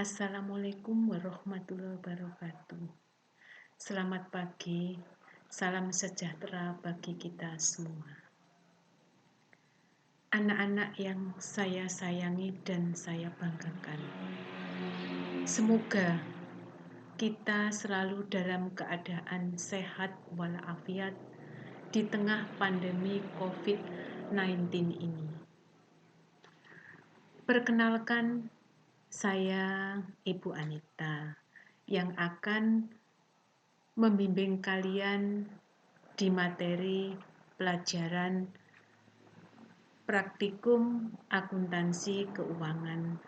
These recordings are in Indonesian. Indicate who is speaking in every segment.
Speaker 1: Assalamualaikum warahmatullahi wabarakatuh. Selamat pagi, salam sejahtera bagi kita semua. Anak-anak yang saya sayangi dan saya banggakan. Semoga kita selalu dalam keadaan sehat walafiat di tengah pandemi COVID-19 ini. Perkenalkan, saya Ibu Anita yang akan membimbing kalian di materi pelajaran praktikum akuntansi keuangan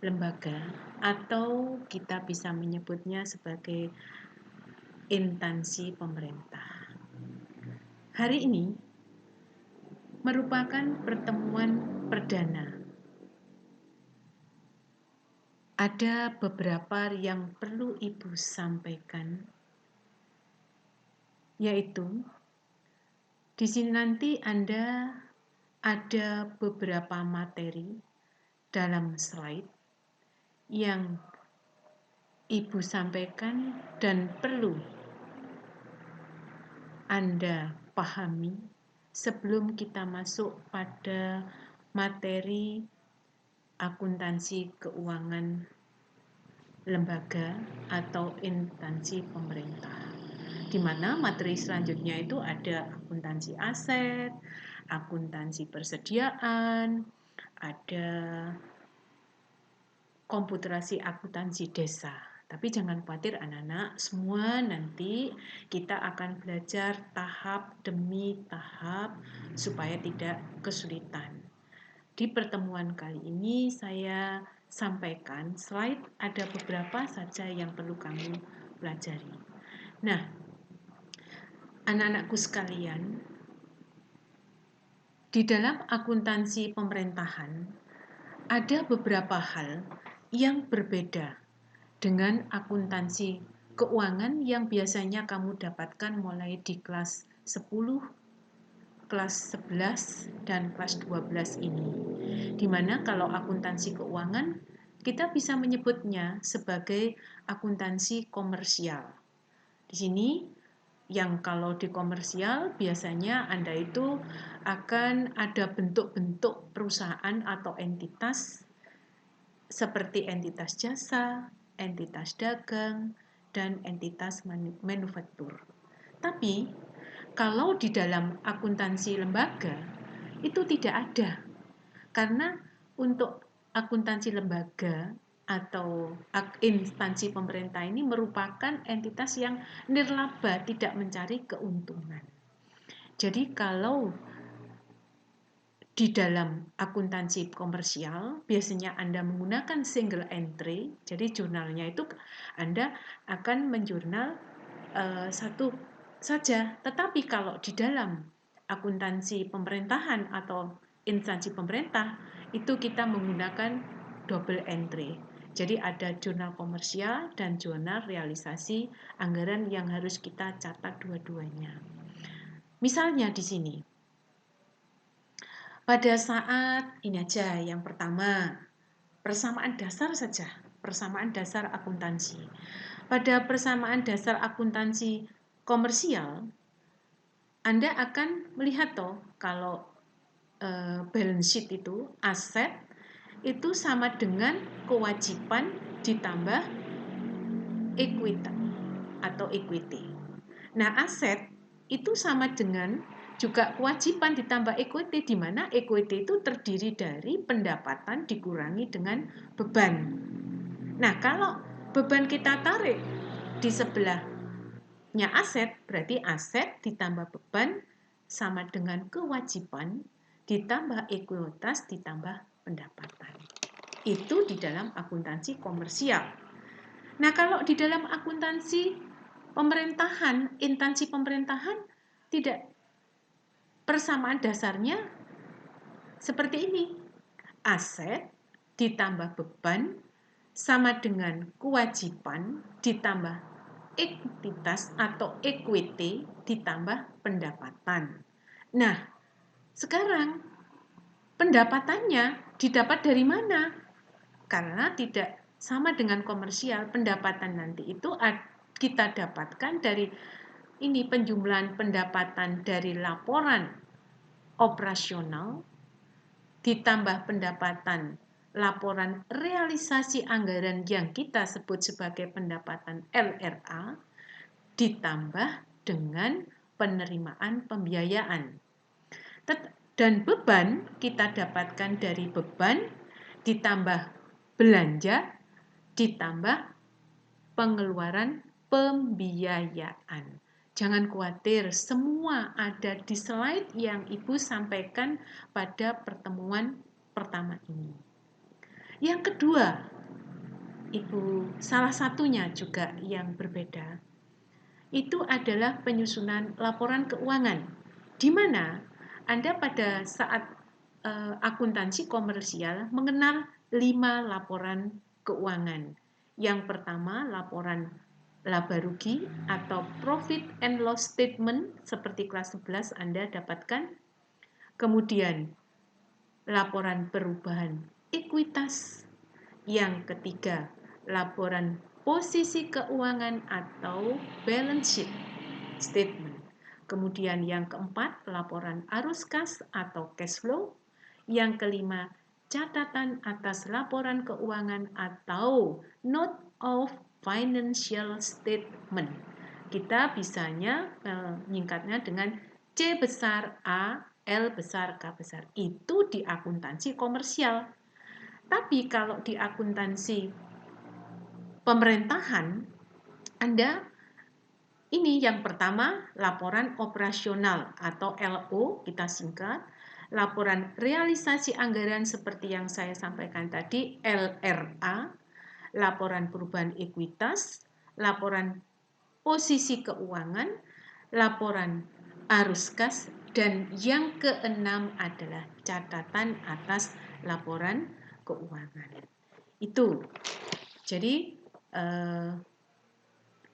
Speaker 1: lembaga atau kita bisa menyebutnya sebagai instansi pemerintah. Hari ini merupakan pertemuan perdana. Ada beberapa yang perlu Ibu sampaikan, yaitu di sini nanti Anda ada beberapa materi dalam slide yang Ibu sampaikan dan perlu Anda pahami sebelum kita masuk pada materi akuntansi keuangan lembaga atau instansi pemerintah. Di mana materi selanjutnya itu ada akuntansi aset, akuntansi persediaan, ada komputerasi akuntansi desa. Tapi jangan khawatir anak-anak, semua nanti kita akan belajar tahap demi tahap supaya tidak kesulitan. Di pertemuan kali ini saya sampaikan slide ada beberapa saja yang perlu kamu pelajari. Nah, anak-anakku sekalian, di dalam akuntansi pemerintahan ada beberapa hal yang berbeda dengan akuntansi keuangan yang biasanya kamu dapatkan mulai di kelas 10, kelas 11, dan kelas 12 ini. Dimana kalau akuntansi keuangan, kita bisa menyebutnya sebagai akuntansi komersial. Di sini yang kalau di komersial biasanya Anda itu akan ada bentuk-bentuk perusahaan atau entitas seperti entitas jasa, entitas dagang, dan entitas manufaktur. Tapi kalau di dalam akuntansi lembaga itu tidak ada. Karena untuk akuntansi lembaga atau instansi pemerintah ini merupakan entitas yang nirlaba, tidak mencari keuntungan. Jadi kalau di dalam akuntansi komersial, biasanya Anda menggunakan single entry, jadi jurnalnya itu Anda akan menjurnal satu saja. Tetapi kalau di dalam akuntansi pemerintahan atau instansi pemerintah, itu kita menggunakan double entry. Jadi ada jurnal komersial dan jurnal realisasi anggaran yang harus kita catat dua-duanya. Misalnya di sini, pada saat ini aja yang pertama, persamaan dasar saja, persamaan dasar akuntansi. Pada persamaan dasar akuntansi komersial, Anda akan melihat toh kalau balance sheet itu aset itu sama dengan kewajiban ditambah equity atau equity. Nah, aset itu sama dengan juga kewajiban ditambah equity, di mana equity itu terdiri dari pendapatan dikurangi dengan beban. Nah, kalau beban kita tarik di sebelahnya aset, berarti aset ditambah beban sama dengan kewajiban ditambah ekuitas ditambah pendapatan. Itu di dalam akuntansi komersial. Nah, kalau di dalam akuntansi pemerintahan, instansi pemerintahan tidak, persamaan dasarnya seperti ini. Aset ditambah beban sama dengan kewajiban ditambah ekuitas atau equity ditambah pendapatan. Nah, sekarang pendapatannya didapat dari mana? Karena tidak sama dengan komersial, pendapatan nanti itu kita dapatkan dari ini penjumlahan pendapatan dari laporan operasional ditambah pendapatan laporan realisasi anggaran yang kita sebut sebagai pendapatan LRA ditambah dengan penerimaan pembiayaan. Dan beban kita dapatkan dari beban ditambah belanja ditambah pengeluaran pembiayaan. Jangan khawatir, semua ada di slide yang Ibu sampaikan pada pertemuan pertama ini. Yang kedua, Ibu, salah satunya juga yang berbeda, itu adalah penyusunan laporan keuangan, di mana Anda pada saat akuntansi komersial mengenal 5 laporan keuangan. Yang pertama, laporan laba rugi atau profit and loss statement seperti kelas 11 Anda dapatkan. Kemudian, laporan perubahan ekuitas. Yang ketiga, laporan posisi keuangan atau balance sheet statement. Kemudian yang keempat, laporan arus kas atau cash flow. Yang kelima, catatan atas laporan keuangan atau note of financial statement. Kita bisanya menyingkatnya dengan C besar A, L besar, K besar. Itu di akuntansi komersial. Tapi kalau di akuntansi pemerintahan, Anda ini yang pertama, laporan operasional atau LO kita singkat. Laporan realisasi anggaran seperti yang saya sampaikan tadi, LRA. Laporan perubahan ekuitas, laporan posisi keuangan, laporan arus kas, dan yang keenam adalah catatan atas laporan keuangan. Itu. Jadi,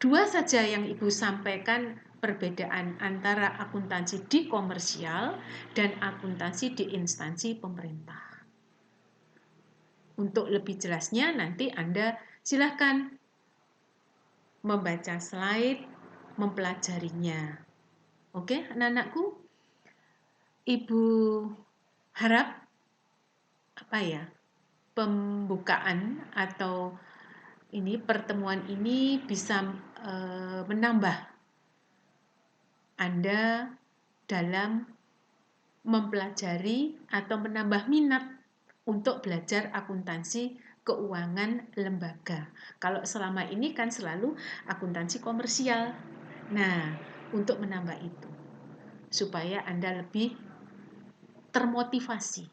Speaker 1: dua saja yang Ibu sampaikan perbedaan antara akuntansi di komersial dan akuntansi di instansi pemerintah. Untuk lebih jelasnya nanti Anda silahkan membaca slide, mempelajarinya. Oke, anak-anakku? Ibu harap pembukaan atau pertemuan ini bisa menambah Anda dalam mempelajari atau menambah minat untuk belajar akuntansi keuangan lembaga. Kalau selama ini kan selalu akuntansi komersial. Nah, untuk menambah itu supaya Anda lebih termotivasi.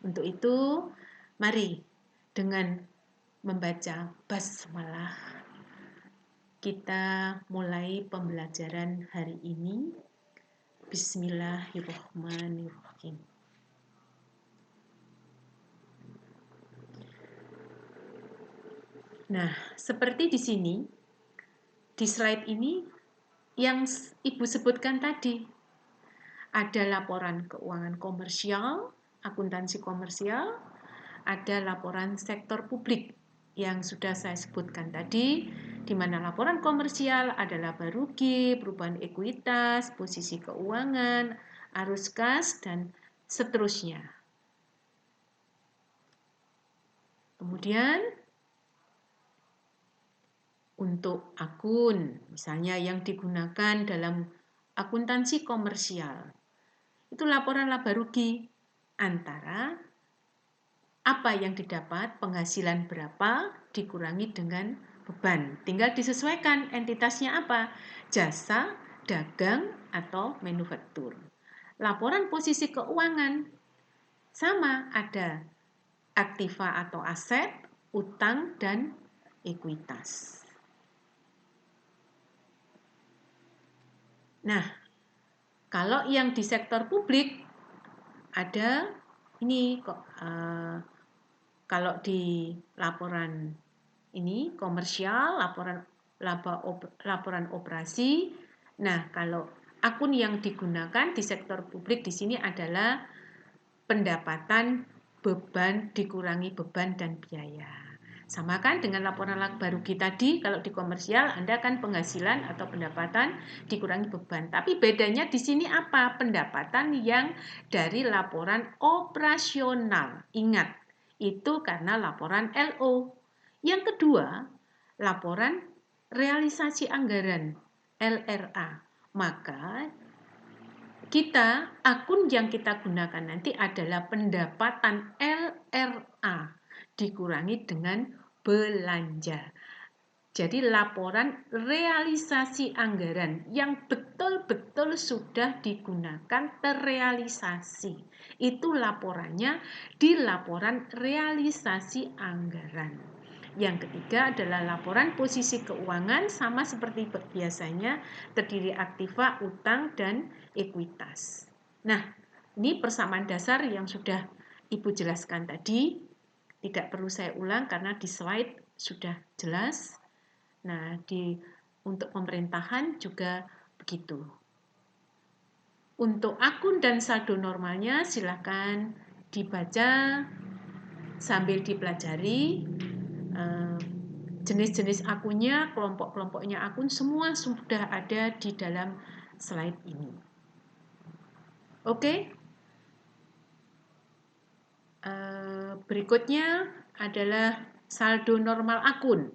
Speaker 1: Untuk itu, mari dengan membaca basmalah kita mulai pembelajaran hari ini. Bismillahirrahmanirrahim. Nah, seperti di sini, di slide ini yang Ibu sebutkan tadi, ada laporan keuangan komersial, akuntansi komersial, ada laporan sektor publik yang sudah saya sebutkan tadi, di mana laporan komersial ada laba rugi, perubahan ekuitas, posisi keuangan, arus kas, dan seterusnya. Kemudian untuk akun, misalnya yang digunakan dalam akuntansi komersial, itu laporan laba rugi antara apa yang didapat, penghasilan berapa, dikurangi dengan beban. Tinggal disesuaikan entitasnya apa, jasa, dagang, atau manufaktur. Laporan posisi keuangan, sama ada aktiva atau aset, utang, dan ekuitas. Nah, kalau yang di sektor publik ada ini kok kalau di laporan ini komersial, laporan operasi. Nah, kalau akun yang digunakan di sektor publik di sini adalah pendapatan, beban dikurangi beban dan biaya. Sama kan dengan laporan laba rugi tadi, kalau di komersial Anda kan penghasilan atau pendapatan dikurangi beban. Tapi bedanya di sini apa? Pendapatan yang dari laporan operasional. Ingat, itu karena laporan LO. Yang kedua, laporan realisasi anggaran LRA. Maka akun yang kita gunakan nanti adalah pendapatan LRA dikurangi dengan belanja. Jadi laporan realisasi anggaran yang betul-betul sudah digunakan terrealisasi. Itu laporannya di laporan realisasi anggaran. Yang ketiga adalah laporan posisi keuangan, sama seperti biasanya, terdiri aktiva, utang, dan ekuitas. Nah, ini persamaan dasar yang sudah Ibu jelaskan tadi. Tidak perlu saya ulang karena di slide sudah jelas. Nah, untuk pemerintahan juga begitu. Untuk akun dan saldo normalnya silakan dibaca sambil dipelajari. Jenis-jenis akunnya, kelompok-kelompoknya akun semua sudah ada di dalam slide ini. Oke. Berikutnya adalah saldo normal akun.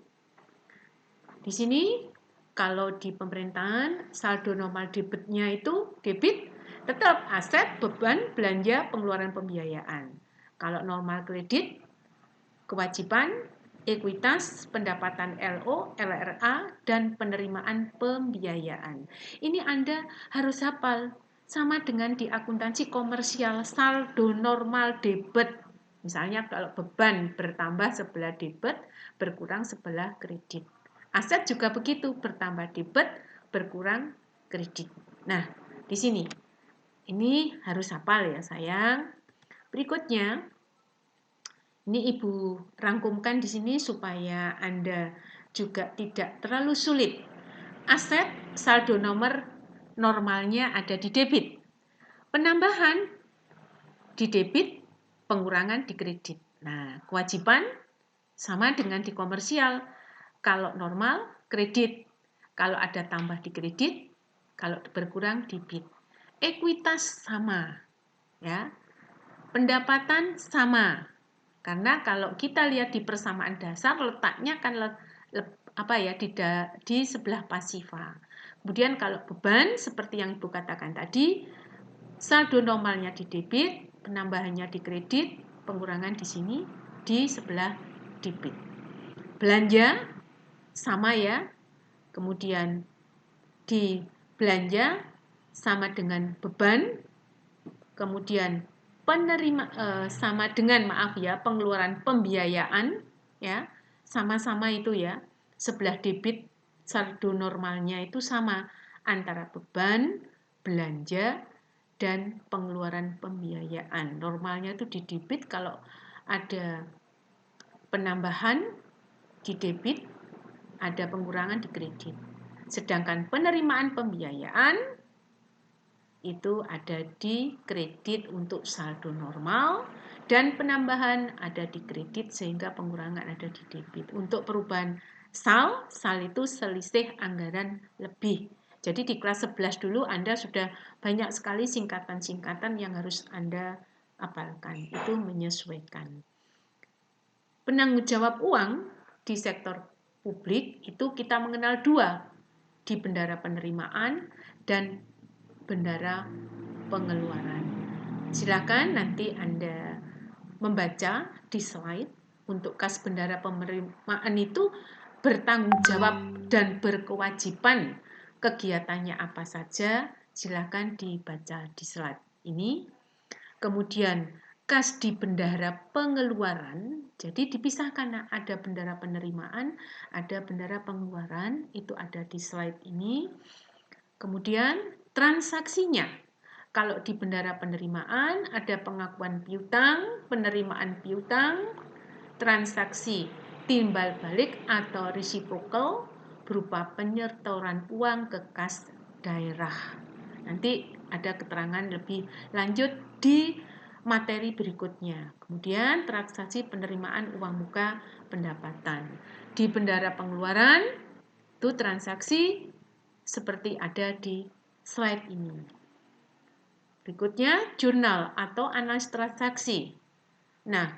Speaker 1: Di sini kalau di pemerintahan saldo normal debitnya itu debit tetap aset, beban, belanja, pengeluaran pembiayaan. Kalau normal kredit, kewajiban, ekuitas, pendapatan LO, LRA, dan penerimaan pembiayaan. Ini Anda harus hafal, sama dengan di akuntansi komersial, saldo normal debit. Misalnya kalau beban bertambah sebelah debit, berkurang sebelah kredit. Aset juga begitu, bertambah debit, berkurang kredit. Nah, di sini ini harus hafal ya sayang. Berikutnya, ini Ibu rangkumkan di sini supaya Anda juga tidak terlalu sulit. Aset saldo normalnya ada di debit. Penambahan di debit, pengurangan di kredit. Nah, kewajiban sama dengan di komersial. Kalau normal, kredit. Kalau ada tambah di kredit, kalau berkurang debit. Ekuitas sama, ya. Pendapatan sama. Karena kalau kita lihat di persamaan dasar, letaknya kan di sebelah pasifa. Kemudian kalau beban seperti yang Ibu katakan tadi, saldo normalnya di debit, penambahannya di kredit, pengurangan di sini di sebelah debit. Belanja sama ya. Kemudian di belanja sama dengan beban. Kemudian sama dengan pengeluaran pembiayaan ya, sama-sama itu ya, sebelah debit saldo normalnya itu sama antara beban, belanja, dan pengeluaran pembiayaan. Normalnya itu di debit, kalau ada penambahan di debit, ada pengurangan di kredit. Sedangkan penerimaan pembiayaan itu ada di kredit untuk saldo normal, dan penambahan ada di kredit sehingga pengurangan ada di debit. Untuk perubahan SAL itu selisih anggaran lebih. Jadi di kelas 11 dulu Anda sudah banyak sekali singkatan-singkatan yang harus Anda hafalkan. Itu menyesuaikan. Penanggung jawab uang di sektor publik itu kita mengenal dua, di bendara penerimaan dan bendara pengeluaran. Silakan nanti Anda membaca di slide. Untuk kas bendara penerimaan itu bertanggung jawab dan berkewajiban kegiatannya apa saja, silakan dibaca di slide ini. Kemudian kas di bendara pengeluaran, jadi dipisahkan, ada bendara penerimaan, ada bendara pengeluaran, itu ada di slide ini. Kemudian transaksinya, kalau di bendara penerimaan ada pengakuan piutang, penerimaan piutang, transaksi timbal balik atau reciprocal berupa penyetoran uang ke kas daerah. Nanti ada keterangan lebih lanjut di materi berikutnya. Kemudian transaksi penerimaan uang muka pendapatan. Di bendara pengeluaran itu transaksi seperti ada di slide ini. Berikutnya jurnal atau analis transaksi. Nah,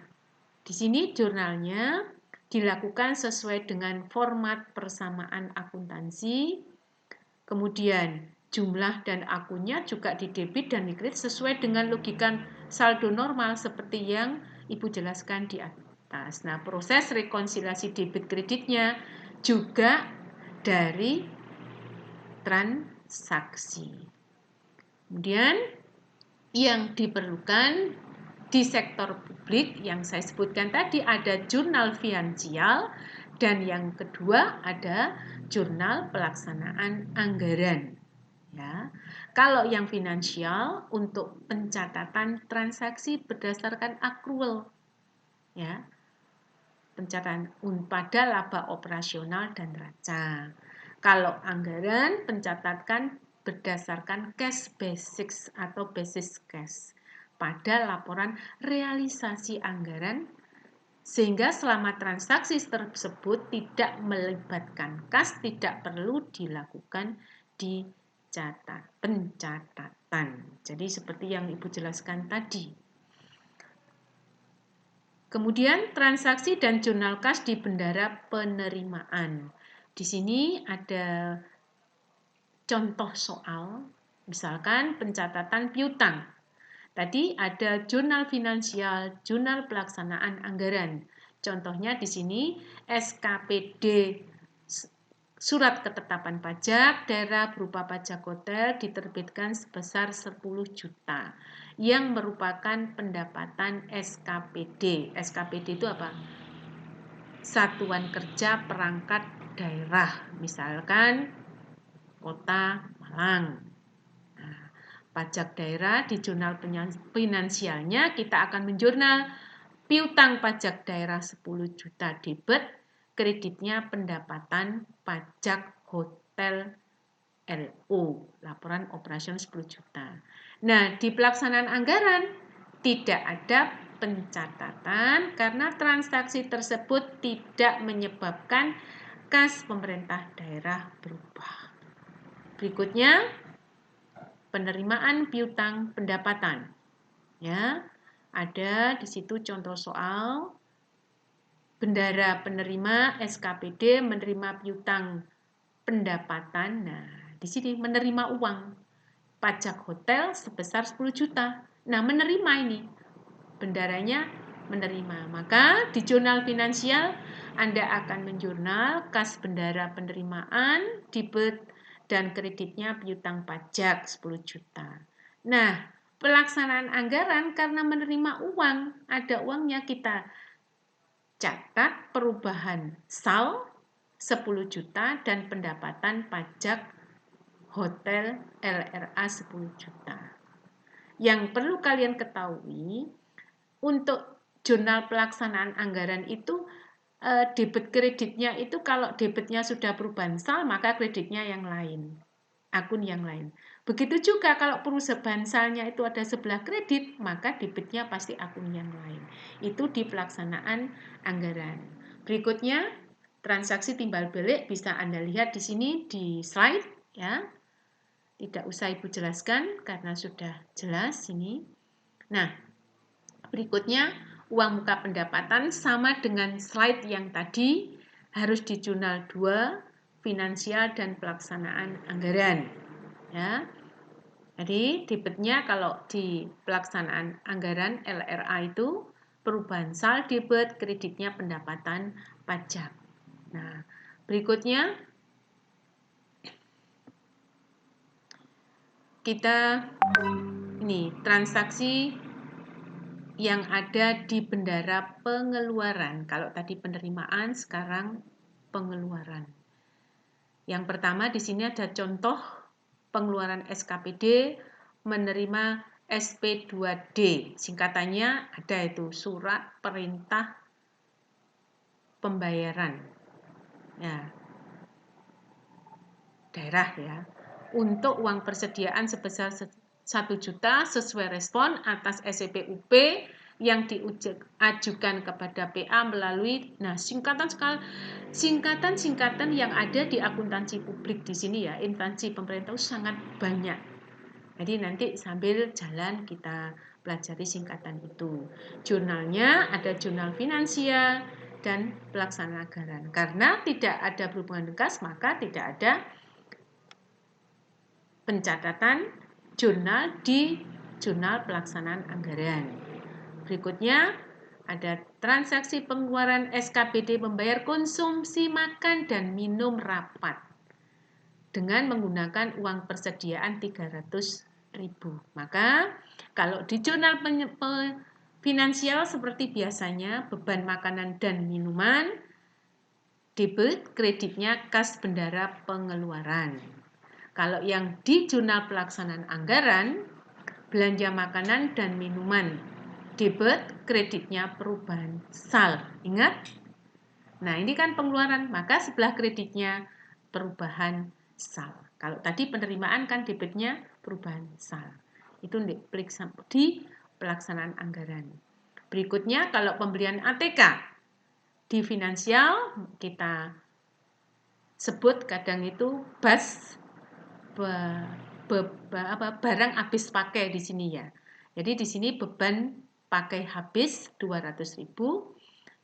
Speaker 1: di sini jurnalnya dilakukan sesuai dengan format persamaan akuntansi. Kemudian jumlah dan akunnya juga didebit dan dikredit sesuai dengan logika saldo normal seperti yang Ibu jelaskan di atas. Nah, proses rekonsiliasi debit kreditnya juga dari transaksi. Kemudian yang diperlukan di sektor publik yang saya sebutkan tadi ada jurnal finansial dan yang kedua ada jurnal pelaksanaan anggaran. Ya. Kalau yang finansial untuk pencatatan transaksi berdasarkan accrual, ya, pencatatan pada laba operasional dan neraca. Kalau anggaran pencatatan berdasarkan cash basics atau basis cash pada laporan realisasi anggaran sehingga selama transaksi tersebut tidak melibatkan kas tidak perlu dilakukan di pencatatan. Jadi seperti yang Ibu jelaskan tadi. Kemudian transaksi dan jurnal kas di bendara penerimaan. Di sini ada contoh soal, misalkan pencatatan piutang. Tadi ada jurnal finansial, jurnal pelaksanaan anggaran. Contohnya di sini SKPD Surat Ketetapan Pajak daerah berupa pajak hotel diterbitkan sebesar 10 juta yang merupakan pendapatan SKPD. SKPD itu apa? Satuan Kerja Perangkat Daerah, misalkan Kota Malang. Nah, pajak daerah di jurnal finansialnya kita akan menjurnal piutang pajak daerah 10 juta debit, kreditnya pendapatan pajak hotel LO, laporan operasional 10 juta. Nah, di pelaksanaan anggaran tidak ada pencatatan karena transaksi tersebut tidak menyebabkan kas pemerintah daerah berubah. Berikutnya, penerimaan piutang pendapatan. Ya, ada di situ contoh soal bendara penerima SKPD menerima piutang pendapatan. Nah, di sini menerima uang pajak hotel sebesar 10 juta. Nah, menerima ini. Bendaranya menerima. Maka di jurnal finansial Anda akan menjurnal kas bendara penerimaan, debit dan kreditnya piutang pajak 10 juta. Nah, pelaksanaan anggaran karena menerima uang, ada uangnya kita catat perubahan SAL 10 juta dan pendapatan pajak hotel LRA 10 juta. Yang perlu kalian ketahui, untuk jurnal pelaksanaan anggaran itu debit kreditnya itu kalau debitnya sudah perubahan SAL maka kreditnya yang lain, akun yang lain. Begitu juga kalau perubahan salnya itu ada sebelah kredit, maka debitnya pasti akun yang lain. Itu di pelaksanaan anggaran. Berikutnya, transaksi timbal balik bisa Anda lihat di sini di slide ya. Tidak usah Ibu jelaskan karena sudah jelas ini. Nah, berikutnya uang muka pendapatan sama dengan slide yang tadi harus di jurnal 2, finansial dan pelaksanaan anggaran. Ya. Jadi debitnya kalau di pelaksanaan anggaran LRA itu perubahan SAL debit, kreditnya pendapatan pajak. Nah, berikutnya kita ini transaksi yang ada di bendara pengeluaran. Kalau tadi penerimaan, sekarang pengeluaran. Yang pertama di sini ada contoh pengeluaran SKPD menerima SP2D. Singkatannya ada itu surat perintah pembayaran. Ya. Daerah ya. Untuk uang persediaan sebesar 1 juta sesuai respon atas SPUP yang diajukan kepada PA melalui singkatan-singkatan yang ada di akuntansi publik di sini ya, instansi pemerintah sangat banyak. Jadi nanti sambil jalan kita pelajari singkatan itu. Jurnalnya ada jurnal finansial dan pelaksanaan anggaran. Karena tidak ada berhubungan dengan kas, maka tidak ada pencatatan jurnal di jurnal pelaksanaan anggaran. Berikutnya ada transaksi pengeluaran SKPD membayar konsumsi makan dan minum rapat dengan menggunakan uang persediaan 300.000. Maka kalau di jurnal finansial seperti biasanya beban makanan dan minuman, debit kreditnya kas bendara pengeluaran. Kalau yang di jurnal pelaksanaan anggaran, belanja makanan dan minuman, debit kreditnya perubahan sal. Ingat? Nah, ini kan pengeluaran, maka sebelah kreditnya perubahan sal. Kalau tadi penerimaan kan debitnya perubahan sal. Itu di pelaksanaan anggaran. Berikutnya kalau pembelian ATK di finansial kita sebut kadang itu barang habis pakai di sini ya. Jadi di sini beban pakai habis 200.000,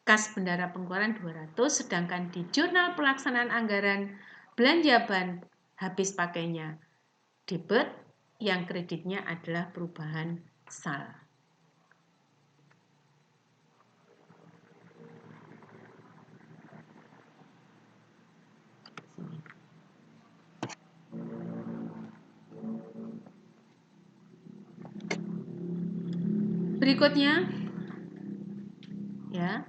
Speaker 1: kas bendara pengeluaran 200, sedangkan di jurnal pelaksanaan anggaran belanja ban habis pakainya debit, yang kreditnya adalah perubahan sal. Berikutnya ya,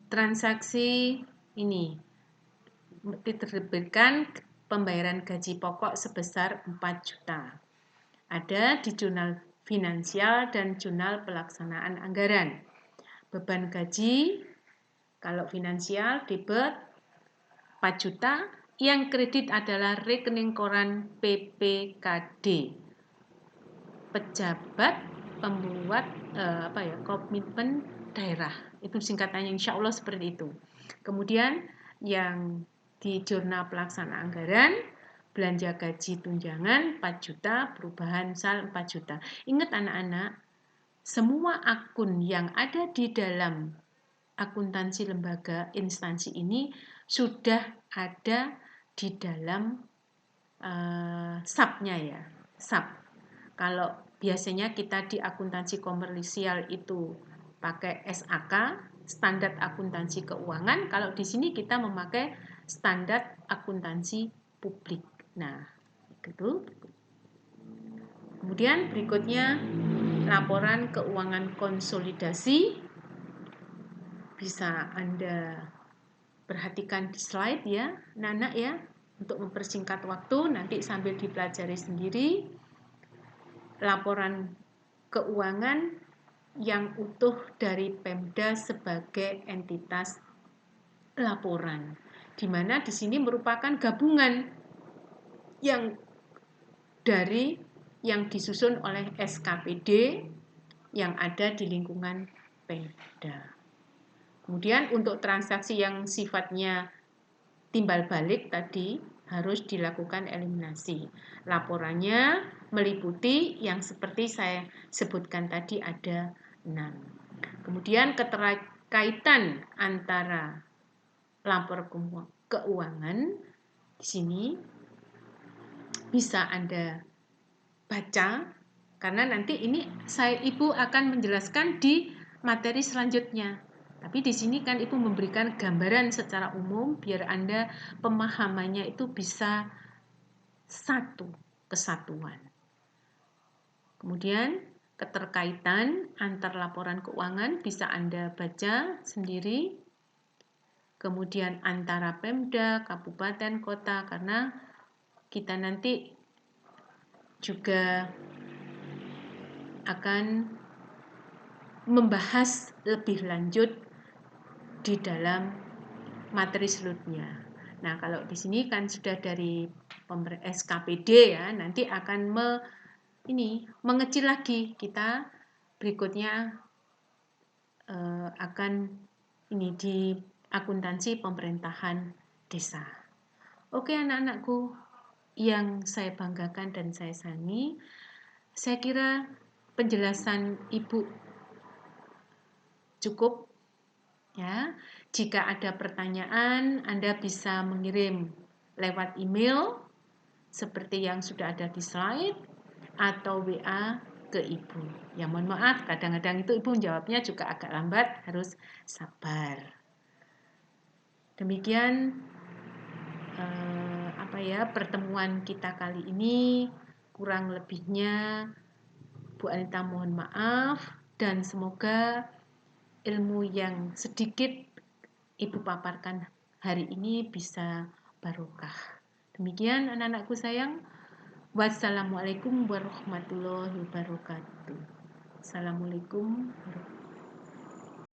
Speaker 1: transaksi ini diterbitkan pembayaran gaji pokok sebesar 4 juta. Ada di jurnal finansial dan jurnal pelaksanaan anggaran. Beban gaji kalau finansial debit 4 juta, yang kredit adalah rekening koran PPKD. Pejabat pembuat komitmen daerah. Itu singkatannya, insya Allah seperti itu. Kemudian yang di jurnal pelaksana anggaran, belanja gaji tunjangan 4 juta, perubahan sal 4 juta. Ingat anak-anak, semua akun yang ada di dalam akuntansi lembaga instansi ini sudah ada di dalam SAP-nya ya. SAP. Kalau biasanya kita di akuntansi komersial itu pakai SAK, standar akuntansi keuangan. Kalau di sini kita memakai standar akuntansi publik. Nah, itu. Kemudian berikutnya laporan keuangan konsolidasi. Bisa Anda perhatikan di slide ya, Nana ya, untuk mempersingkat waktu, nanti sambil dipelajari sendiri. Laporan keuangan yang utuh dari Pemda sebagai entitas laporan, di mana di sini merupakan gabungan yang disusun oleh SKPD yang ada di lingkungan Pemda. Kemudian untuk transaksi yang sifatnya timbal balik tadi harus dilakukan eliminasi. Laporannya meliputi yang seperti saya sebutkan tadi ada 6. Kemudian keterkaitan antara lapor keuangan di sini bisa Anda baca karena nanti ini Ibu akan menjelaskan di materi selanjutnya. Tapi di sini kan Ibu memberikan gambaran secara umum biar Anda pemahamannya itu bisa satu kesatuan. Kemudian keterkaitan antar laporan keuangan bisa Anda baca sendiri. Kemudian antara Pemda, kabupaten, kota, karena kita nanti juga akan membahas lebih lanjut di dalam materi selanjutnya. Nah, kalau di sini kan sudah dari SKPD ya, nanti akan ini mengecil lagi, kita berikutnya akan ini di akuntansi pemerintahan desa. Oke anak-anakku yang saya banggakan dan saya sayangi, saya kira penjelasan Ibu cukup ya. Jika ada pertanyaan, Anda bisa mengirim lewat email seperti yang sudah ada di slide atau WA ke Ibu. Ya mohon maaf, kadang-kadang itu Ibu menjawabnya juga agak lambat, harus sabar. Demikian pertemuan kita kali ini. Kurang lebihnya Bu Anita mohon maaf, dan semoga ilmu yang sedikit Ibu paparkan hari ini bisa barokah. Demikian anak-anakku sayang. Wassalamualaikum warahmatullahi wabarakatuh. Assalamualaikum warahmatullahi wabarakatuh.